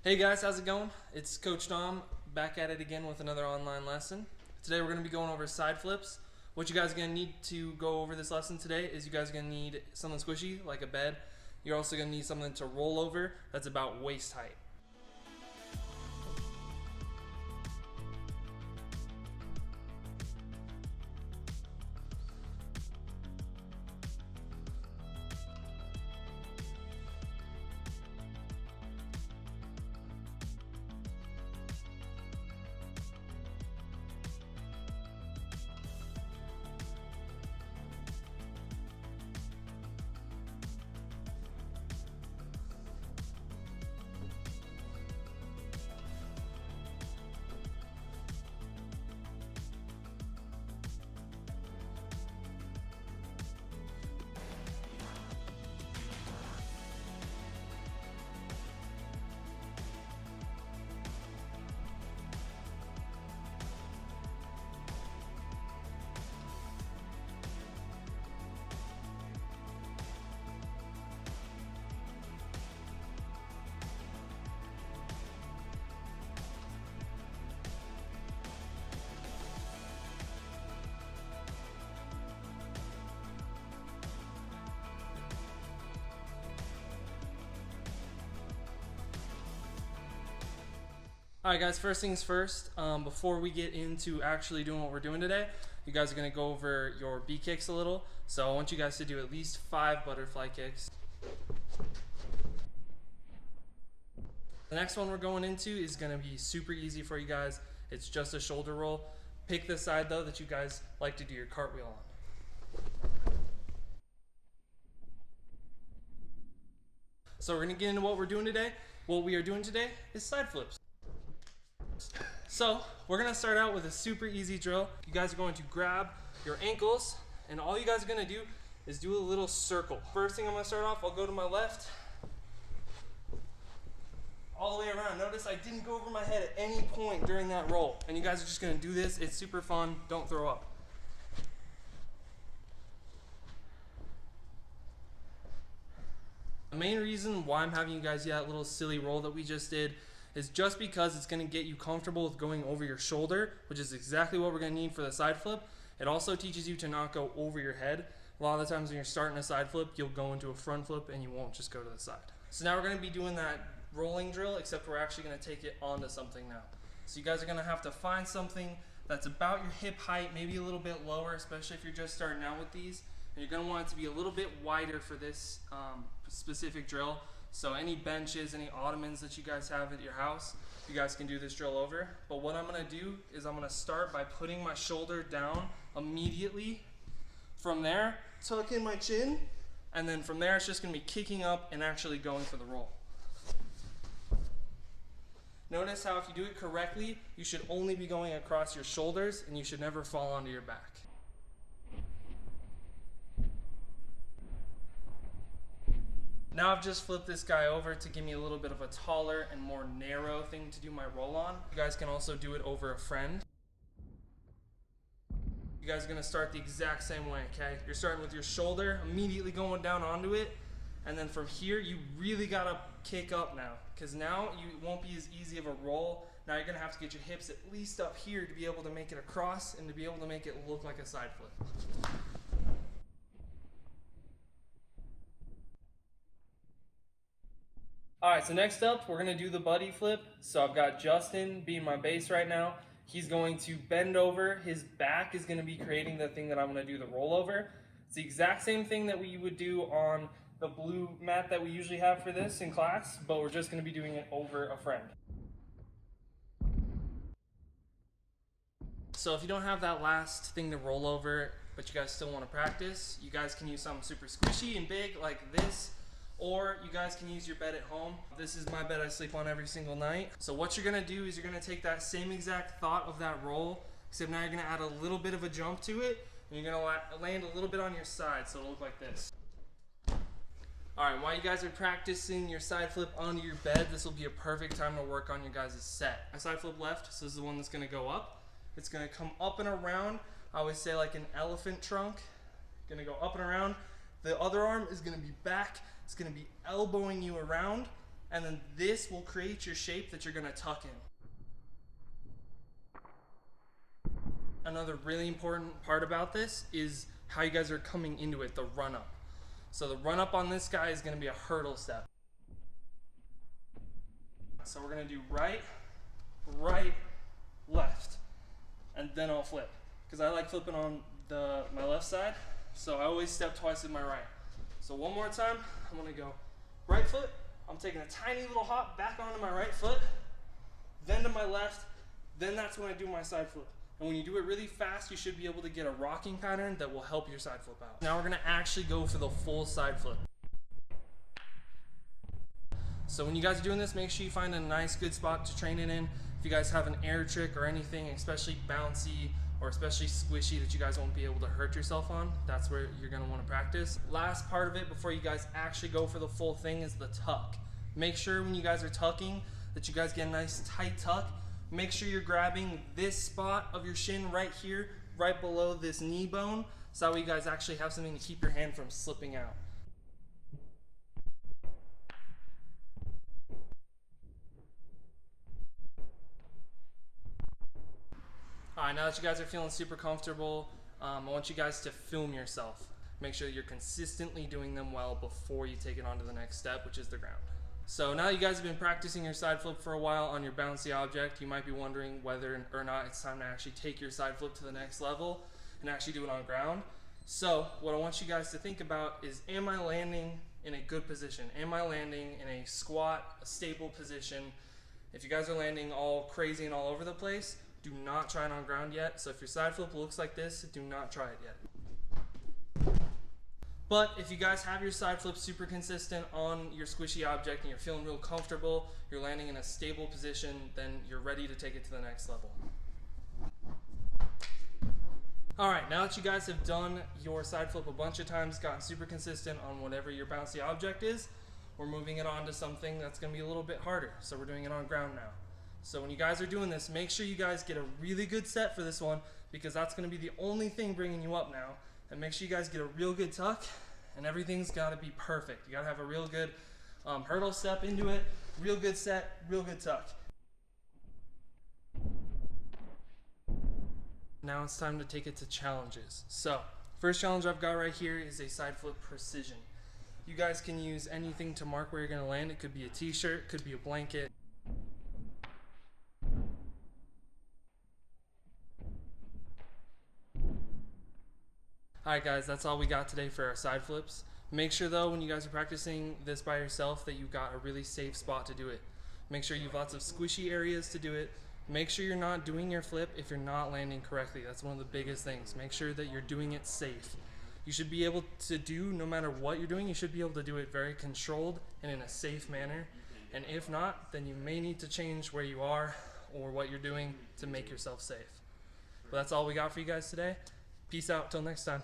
Hey guys, how's it going? It's Coach Dom back at it again with another online lesson. Today we're going to be going over side flips. What you guys are going to need to go over this lesson today is you guys are going to need something squishy like a bed. You're also going to need something to roll over that's about waist height. Alright guys, first things first, before we get into actually doing what we're doing today, you guys are going to go over your B kicks a little. So I want you guys to do at least 5 butterfly kicks. The next one we're going into is going to be super easy for you guys. It's just a shoulder roll. Pick the side though that you guys like to do your cartwheel on. So we're going to get into what we're doing today. What we are doing today is side flips. So we're going to start out with a super easy drill. You guys are going to grab your ankles and all you guys are going to do is do a little circle. First thing I'm going to start off, I'll go to my left all the way around. Notice I didn't go over my head at any point during that roll. And you guys are just going to do this. It's super fun. Don't throw up. The main reason why I'm having you guys do that little silly roll that we just did is just because it's going to get you comfortable with going over your shoulder, which is exactly what we're going to need for the side flip. It also teaches you to not go over your head. A lot of the times when you're starting a side flip, you'll go into a front flip and you won't just go to the side. So now we're going to be doing that rolling drill, except we're actually going to take it onto something now. So you guys are going to have to find something that's about your hip height, maybe a little bit lower, especially if you're just starting out with these. And you're going to want it to be a little bit wider for this specific drill. So any benches, any ottomans that you guys have at your house, you guys can do this drill over. But what I'm going to do is I'm going to start by putting my shoulder down immediately. From there, tuck in my chin, and then from there it's just going to be kicking up and actually going for the roll. Notice how if you do it correctly, you should only be going across your shoulders and you should never fall onto your back. Now I've just flipped this guy over to give me a little bit of a taller and more narrow thing to do my roll on. You guys can also do it over a friend. You guys are going to start the exact same way, okay? You're starting with your shoulder, immediately going down onto it, and then from here you really got to kick up now, because now you won't be as easy of a roll. Now you're going to have to get your hips at least up here to be able to make it across and to be able to make it look like a side flip. Alright, so next up, we're going to do the buddy flip. So I've got Justin being my base right now. He's going to bend over. His back is going to be creating the thing that I'm going to do the rollover. It's the exact same thing that we would do on the blue mat that we usually have for this in class, but we're just going to be doing it over a friend. So if you don't have that last thing to roll over, but you guys still want to practice, you guys can use something super squishy and big like this. Or you guys can use your bed at home. This is my bed I sleep on every single night. So what you're gonna do is you're gonna take that same exact thought of that roll, except now you're gonna add a little bit of a jump to it, and you're gonna land a little bit on your side, so it'll look like this. Alright, while you guys are practicing your side flip onto your bed, this will be a perfect time to work on your guys' set. My side flip left, so this is the one that's gonna go up. It's gonna come up and around. I always say like an elephant trunk. Gonna go up and around. The other arm is gonna be back. It's going to be elbowing you around, and then this will create your shape that you're gonna tuck in. Another really important part about this is how you guys are coming into it, the run up. So the run up on this guy is gonna be a hurdle step. So we're gonna do right, right, left, and then I'll flip. Because I like flipping on my left side, so I always step twice with my right. So one more time, I'm gonna go right foot, I'm taking a tiny little hop back onto my right foot, then to my left, then that's when I do my side flip. And when you do it really fast, you should be able to get a rocking pattern that will help your side flip out. Now we're gonna actually go for the full side flip. So when you guys are doing this, make sure you find a nice good spot to train it in. If you guys have an air trick or anything, especially bouncy or especially squishy that you guys won't be able to hurt yourself on, that's where you're gonna wanna practice. Last part of it before you guys actually go for the full thing is the tuck. Make sure when you guys are tucking that you guys get a nice tight tuck. Make sure you're grabbing this spot of your shin right here, right below this knee bone, so that way you guys actually have something to keep your hand from slipping out. Alright, now that you guys are feeling super comfortable, I want you guys to film yourself. Make sure that you're consistently doing them well before you take it on to the next step, which is the ground. So now you guys have been practicing your side flip for a while on your bouncy object, you might be wondering whether or not it's time to actually take your side flip to the next level and actually do it on ground. So what I want you guys to think about is, am I landing in a good position? Am I landing in a squat, a stable position? If you guys are landing all crazy and all over the place, do not try it on ground yet. So if your side flip looks like this, do not try it yet. But if you guys have your side flip super consistent on your squishy object and you're feeling real comfortable, you're landing in a stable position, then you're ready to take it to the next level. Alright, now that you guys have done your side flip a bunch of times, gotten super consistent on whatever your bouncy object is, we're moving it on to something that's going to be a little bit harder. So we're doing it on ground now. So when you guys are doing this, make sure you guys get a really good set for this one, because that's going to be the only thing bringing you up now. And make sure you guys get a real good tuck, and everything's got to be perfect. You got to have a real good hurdle step into it, real good set, real good tuck. Now it's time to take it to challenges. So first challenge I've got right here is a side flip precision. You guys can use anything to mark where you're going to land. It could be a t-shirt, could be a blanket. Alright guys, that's all we got today for our side flips. Make sure though, when you guys are practicing this by yourself, that you've got a really safe spot to do it. Make sure you have lots of squishy areas to do it. Make sure you're not doing your flip if you're not landing correctly. That's one of the biggest things. Make sure that you're doing it safe. You should be able to do, no matter what you're doing, you should be able to do it very controlled and in a safe manner. And if not, then you may need to change where you are or what you're doing to make yourself safe. But that's all we got for you guys today. Peace out till next time.